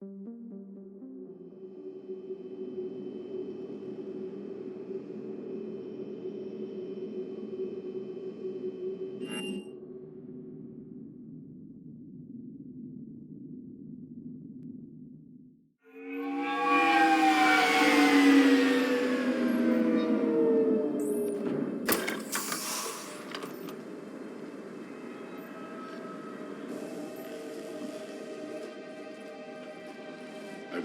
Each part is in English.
I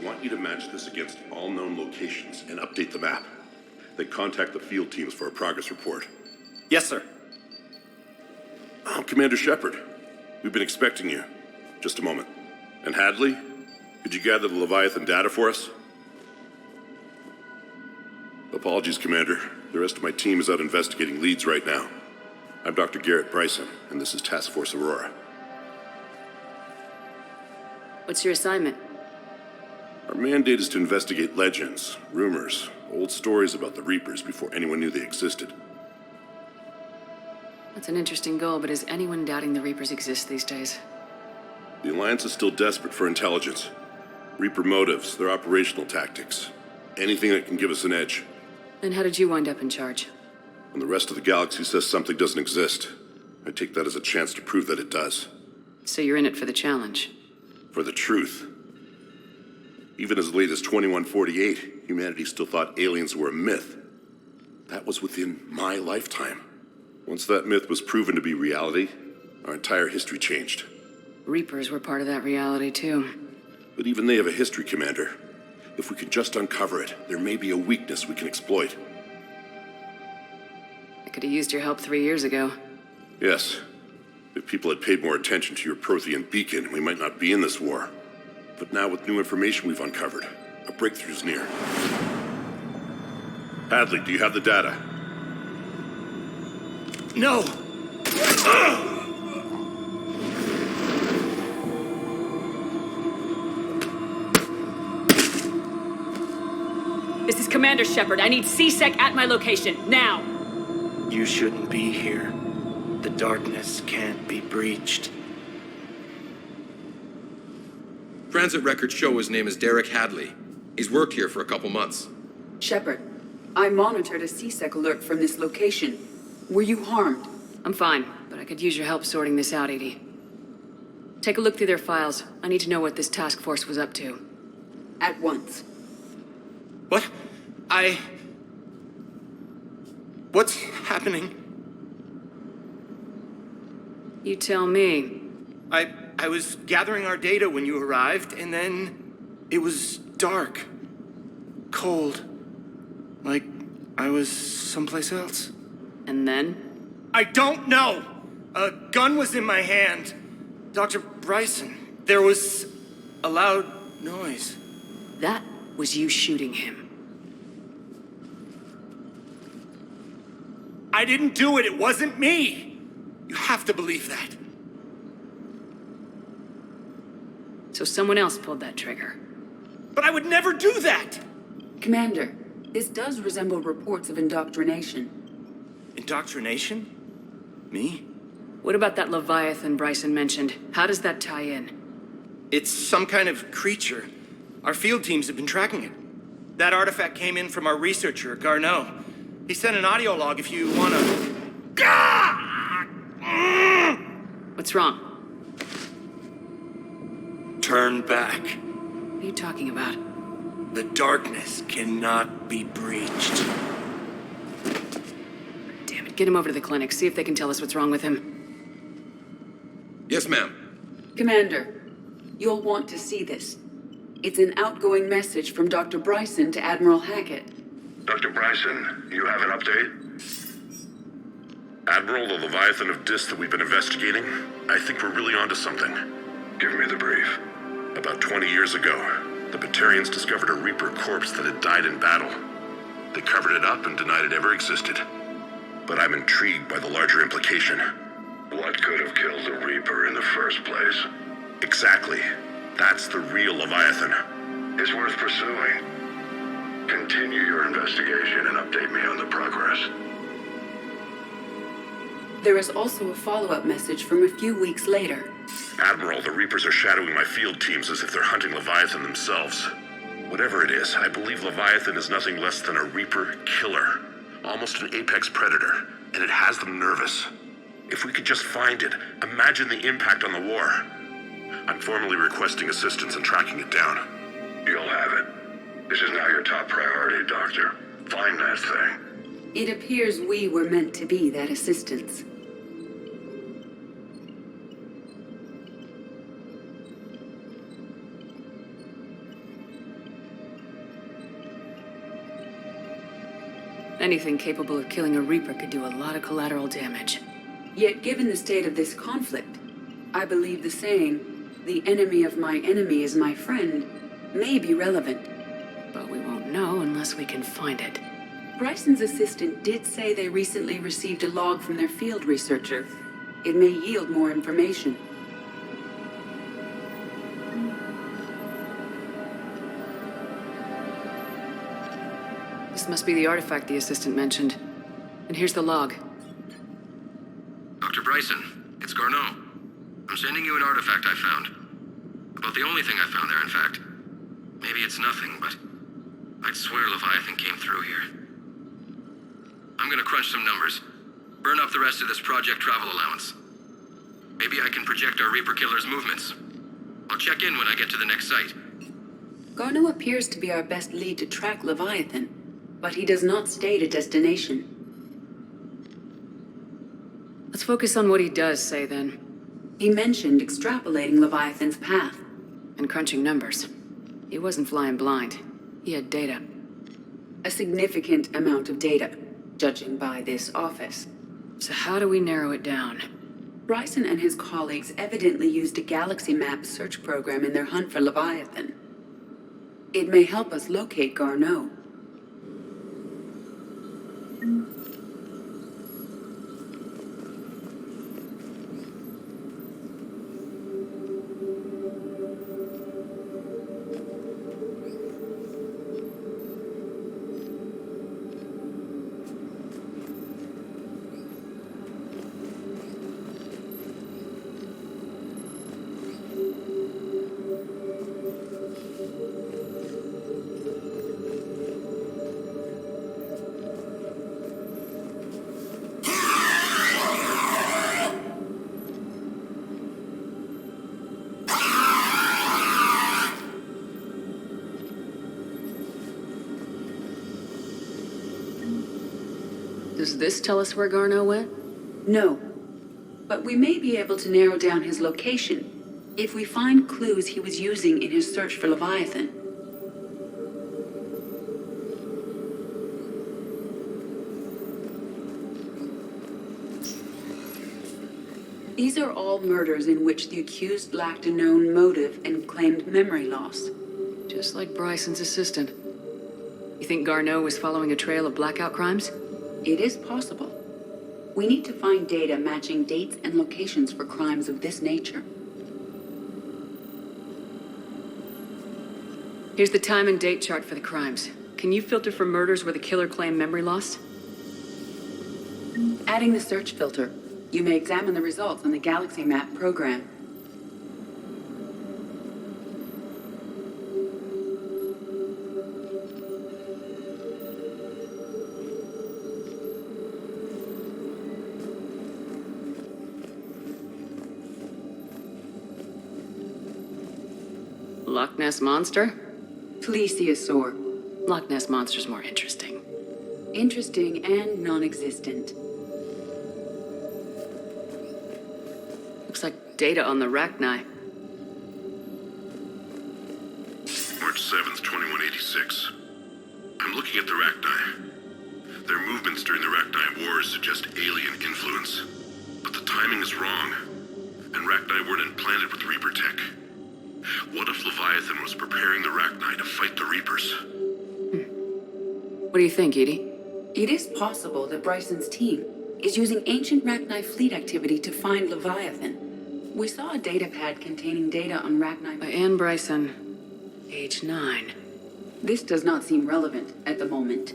want you to match this against all known locations and update the map. Then contact the field teams for a progress report. Yes, sir. I'm Commander Shepard. We've been expecting you. Just a moment. And Hadley, could you gather the Leviathan data for us? Apologies, Commander. The rest of my team is out investigating leads right now. I'm Dr. Garrett Bryson, and this is Task Force Aurora. What's your assignment? Our mandate is to investigate legends, rumors, old stories about the Reapers before anyone knew they existed. That's an interesting goal, but is anyone doubting the Reapers exist these days? The Alliance is still desperate for intelligence. Reaper motives, their operational tactics. Anything that can give us an edge. Then how did you wind up in charge? When the rest of the galaxy says something doesn't exist, I take that as a chance to prove that it does. So you're in it for the challenge? For the truth. Even as late as 2148, humanity still thought aliens were a myth. That was within my lifetime. Once that myth was proven to be reality, our entire history changed. Reapers were part of that reality, too. But even they have a history, Commander. If we can just uncover it, there may be a weakness we can exploit. I could have used your help 3 years ago. Yes. If people had paid more attention to your Prothean beacon, we might not be in this war. But now with new information we've uncovered, a breakthrough's near. Hadley, do you have the data? No! This is Commander Shepard. I need C-Sec at my location, now! You shouldn't be here. The darkness can't be breached. Transit records show his name is Derek Hadley. He's worked here for a couple months. Shepard, I monitored a C-Sec alert from this location. Were you harmed? I'm fine, but I could use your help sorting this out, Edie. Take a look through their files. I need to know what this task force was up to. At once. What? What's happening? You tell me. I was gathering our data when you arrived, and then it was dark. Cold. Like I was someplace else. And then? I don't know! A gun was in my hand. Dr. Bryson, there was a loud noise. That was you shooting him. I didn't do it, it wasn't me! You have to believe that. So someone else pulled that trigger. But I would never do that! Commander, this does resemble reports of indoctrination. Indoctrination? Me? What about that Leviathan Bryson mentioned? How does that tie in? It's some kind of creature. Our field teams have been tracking it. That artifact came in from our researcher, Garneau. He sent an audio log if you wanna... What's wrong? Turn back. What are you talking about? The darkness cannot be breached. Damn it, get him over to the clinic. See if they can tell us what's wrong with him. Yes, ma'am. Commander, you'll want to see this. It's an outgoing message from Dr. Bryson to Admiral Hackett. Dr. Bryson, you have an update? Admiral, the Leviathan of Dis that we've been investigating, I think we're really onto something. Give me the brief. About 20 years ago, the Batarians discovered a Reaper corpse that had died in battle. They covered it up and denied it ever existed. But I'm intrigued by the larger implication. What could have killed the Reaper in the first place? Exactly. That's the real Leviathan. It's worth pursuing. Continue your investigation and update me on the progress. There is also a follow-up message from a few weeks later. Admiral, the Reapers are shadowing my field teams as if they're hunting Leviathan themselves. Whatever it is, I believe Leviathan is nothing less than a Reaper killer. Almost an apex predator, and it has them nervous. If we could just find it, imagine the impact on the war. I'm formally requesting assistance in tracking it down. You'll have it. This is now your top priority, Doctor. Find that thing. It appears we were meant to be that assistance. Anything capable of killing a Reaper could do a lot of collateral damage. Yet given the state of this conflict, I believe the saying, "The enemy of my enemy is my friend," may be relevant. But we won't know unless we can find it. Bryson's assistant did say they recently received a log from their field researcher. It may yield more information. This must be the artifact the assistant mentioned. And here's the log. Dr. Bryson, it's Garneau. I'm sending you an artifact I found. About the only thing I found there, in fact. Maybe it's nothing, but I'd swear Leviathan came through here. I'm gonna crunch some numbers. Burn up the rest of this project travel allowance. Maybe I can project our Reaper killer's movements. I'll check in when I get to the next site. Garneau appears to be our best lead to track Leviathan, but he does not state a destination. Let's focus on what he does say then. He mentioned extrapolating Leviathan's path. And crunching numbers. He wasn't flying blind. He had data. A significant amount of data, judging by this office. So how do we narrow it down? Bryson and his colleagues evidently used a galaxy map search program in their hunt for Leviathan. It may help us locate Garneau. Does this tell us where Garneau went? No, but we may be able to narrow down his location if we find clues he was using in his search for Leviathan. These are all murders in which the accused lacked a known motive and claimed memory loss. Just like Bryson's assistant. You think Garneau was following a trail of blackout crimes? It is possible. We need to find data matching dates and locations for crimes of this nature. Here's the time and date chart for the crimes. Can you filter for murders where the killer claimed memory loss? Adding the search filter, you may examine the results on the Galaxy Map program. Loch Ness Monster? Plesiosaur. Loch Ness Monster's more interesting. Interesting and non-existent. Looks like data on the Rachni. March 7th, 2186. I'm looking at the Rachni. Their movements during the Rachni Wars suggest alien influence. But the timing is wrong. And Rachni weren't implanted with Reaper tech. What if Leviathan was preparing the Rachni to fight the Reapers? What do you think, Edie? It is possible that Bryson's team is using ancient Rachni fleet activity to find Leviathan. We saw a data pad containing data on Rachni By Anne Bryson, age 9. This does not seem relevant at the moment.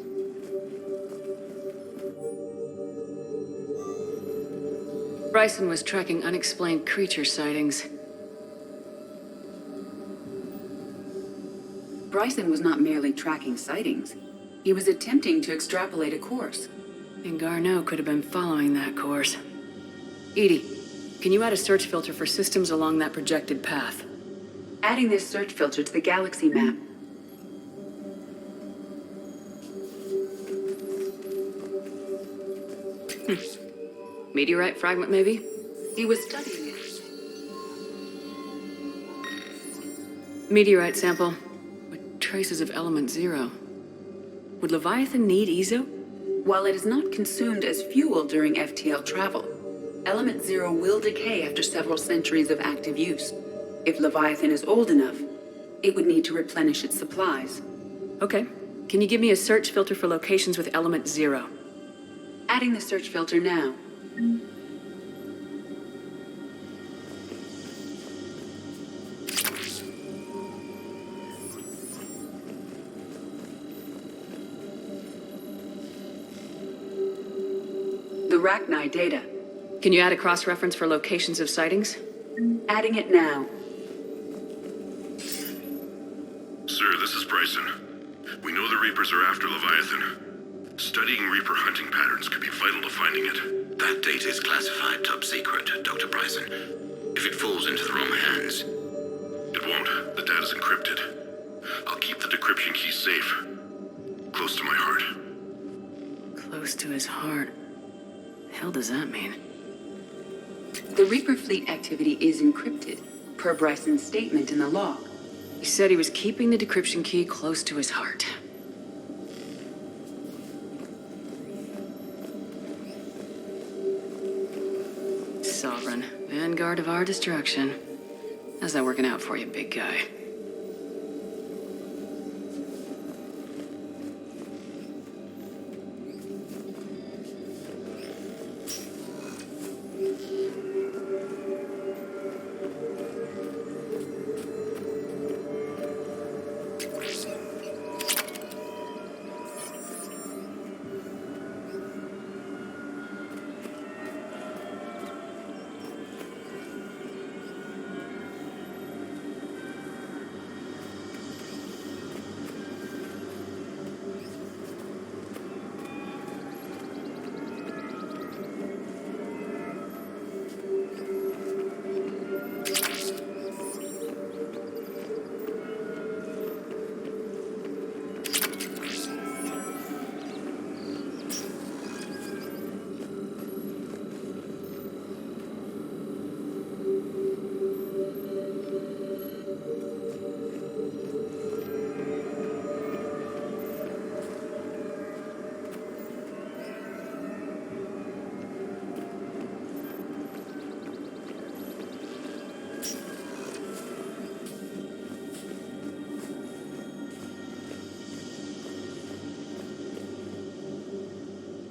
Bryson was tracking unexplained creature sightings. Bryson was not merely tracking sightings. He was attempting to extrapolate a course. And Garneau could have been following that course. Edie, can you add a search filter for systems along that projected path? Adding this search filter to the galaxy map. Meteorite fragment, maybe? He was studying it. Meteorite sample with traces of element 0. Would Leviathan need Ezo? While it is not consumed as fuel during FTL travel, Element 0 will decay after several centuries of active use. If Leviathan is old enough, it would need to replenish its supplies. Okay. Can you give me a search filter for locations with element 0? Adding the search filter now. The Rachni data. Can you add a cross-reference for locations of sightings? Adding it now. Sir, this is Bryson. We know the Reapers are after Leviathan. Studying Reaper hunting patterns could be vital to finding it. That data is classified top secret, Dr. Bryson. If it falls into the wrong hands... It won't. The data's encrypted. I'll keep the decryption key safe. Close to my heart. Close to his heart. The hell does that mean? The Reaper fleet activity is encrypted, per Bryson's statement in the log. He said he was keeping the decryption key close to his heart. Sovereign, vanguard of our destruction. How's that working out for you, big guy?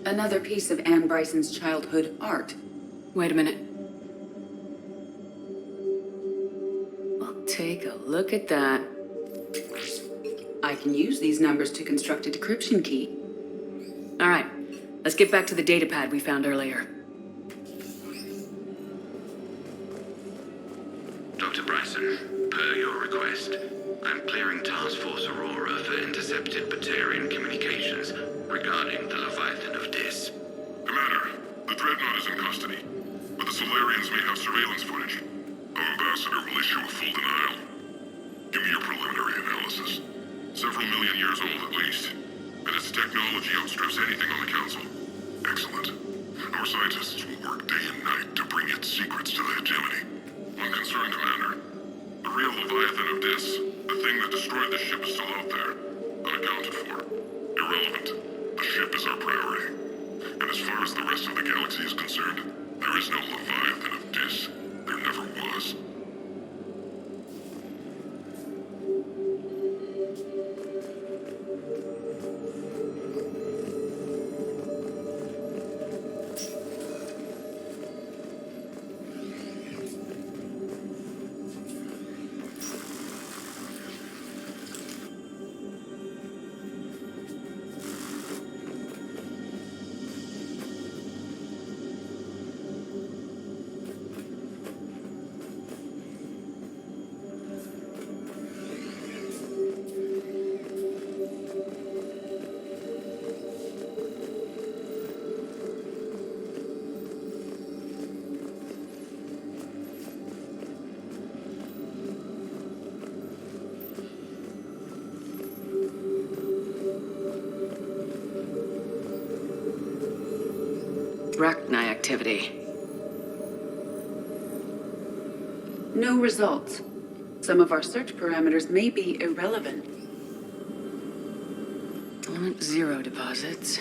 Another piece of Anne Bryson's childhood art. Wait a minute. Well, take a look at that. I can use these numbers to construct a decryption key. All right, let's get back to the data pad we found earlier. Dr. Bryson, per your request, I'm clearing Task Force Aurora for intercepted Batarian communications regarding the Leviathan of Dis. Commander, the Dreadnought is in custody, but the Solarians may have surveillance footage. Our ambassador will issue a full denial. Give me your preliminary analysis. Several million years old at least, and its technology outstrips anything on the Council. Excellent. Our scientists will work day and night to bring its secrets to the hegemony. One concern, Commander. The real Leviathan of Dis, the thing that destroyed the ship, is still out there, unaccounted for. Irrelevant. The ship is our priority. And as far as the rest of the galaxy is concerned, there is no Leviathan of Dis. There never was. Arachni activity. No results. Some of our search parameters may be irrelevant. Element 0 deposits.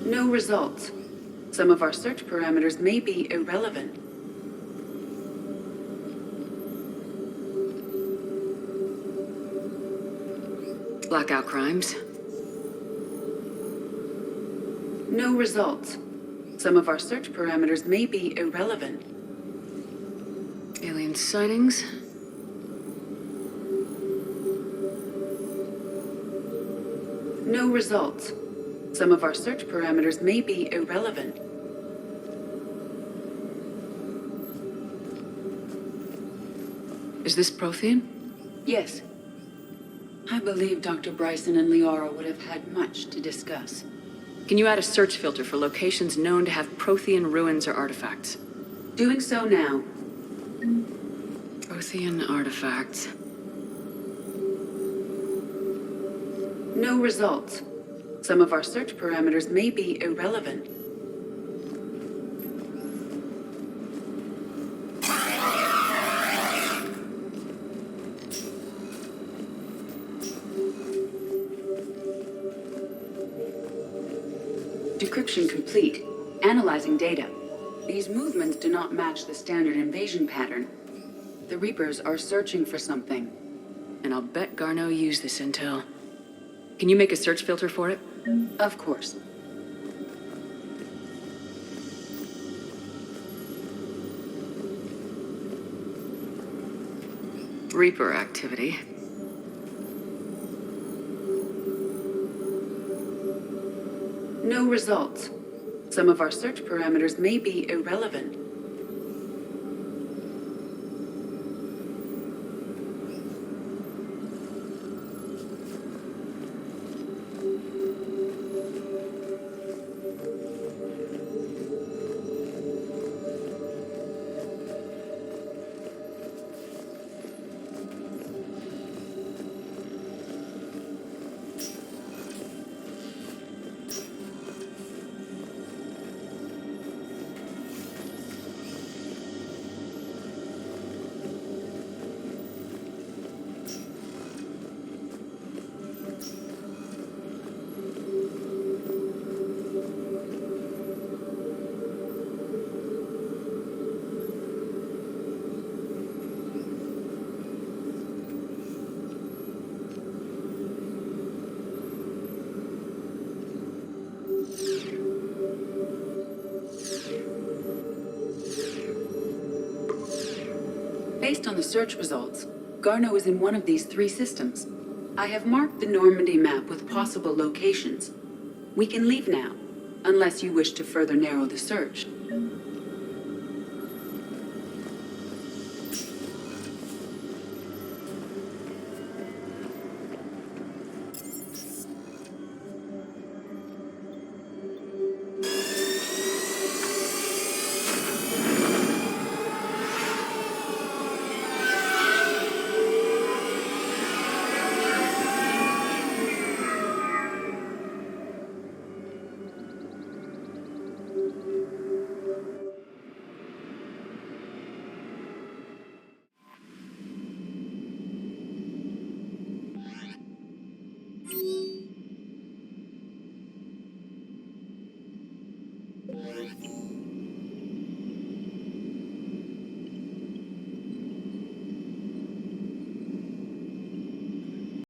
No results. Some of our search parameters may be irrelevant. Blackout crimes. No results. Some of our search parameters may be irrelevant. Alien sightings. No results. Some of our search parameters may be irrelevant. Is this Prothean? Yes. I believe Dr. Bryson and Liara would have had much to discuss. Can you add a search filter for locations known to have Prothean ruins or artifacts? Doing so now. Prothean artifacts. No results. Some of our search parameters may be irrelevant. Decryption complete. Analyzing data. These movements do not match the standard invasion pattern. The Reapers are searching for something. And I'll bet Garneau used this intel. Can you make a search filter for it? Of course. Reaper activity. No results. Some of our search parameters may be irrelevant. Based on the search results, Garneau is in one of these three systems. I have marked the Normandy map with possible locations. We can leave now, unless you wish to further narrow the search.